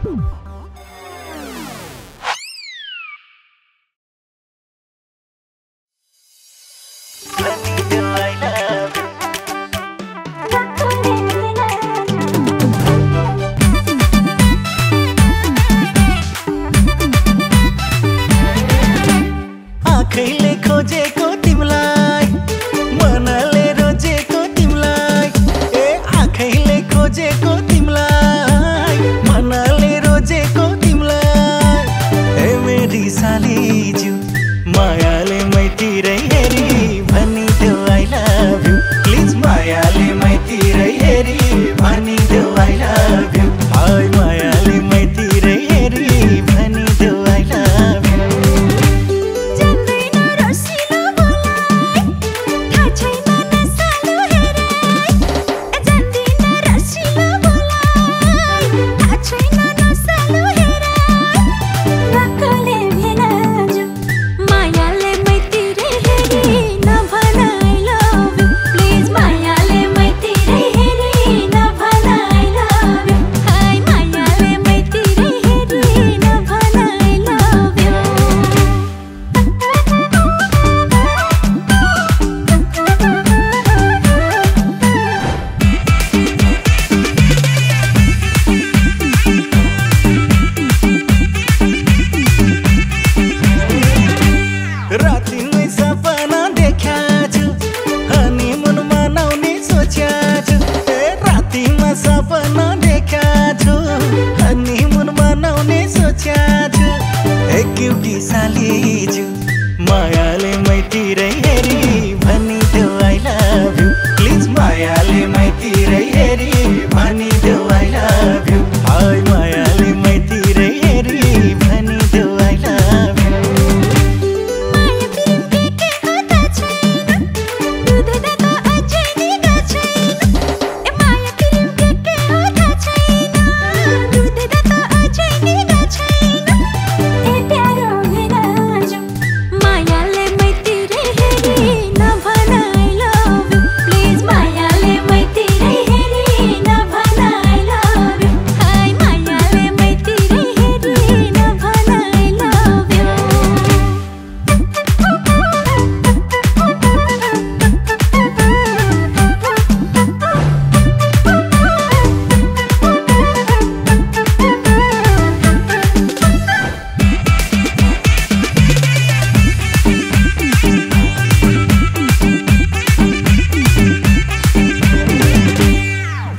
आँखैले खोजेको तिमलाई, मनले रोजेको तिमलाई, ए आँखैले खोजेको तिमलाई, मनले रोजेको तिमलाई, ए मेरी सालीज्यू मायाले मैतिरै हेरी भनिदेऊ आई लभ यू, प्लिज मायाले मैतिरै हेरी भनिदेऊ आई लभ यू, हाय मायाले मैतिरै हेरी भनिदेऊ आई लभ यू। रातिमै सपना देख्या छु, हनीमुन मनाउने सोच्या छु, ए रातिमा सपना देख्या छु, हनीमुन मनाउने सोच्या छु, ए क्युटी सालीज्यू मायाले मैतिरै हेरी भनिदेऊ आई लभ यू, प्लिज मायाले मैतिरै हेरी भनिदेऊ आई लभ यू, हाय मायाले मैतिरै हेरी भनिदेऊ आई लभ यू।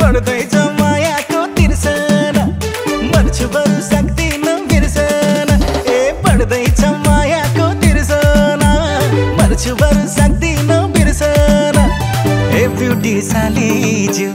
बढ्दैछ मायाको तिर्सना, मर्छु बरु सक्दिन बिर्सन, ए बढ्दैछ मायाको तिर्सना, मर्छु बरु सक्दिन बिर्सन, ए ब्युटी सालीज्यू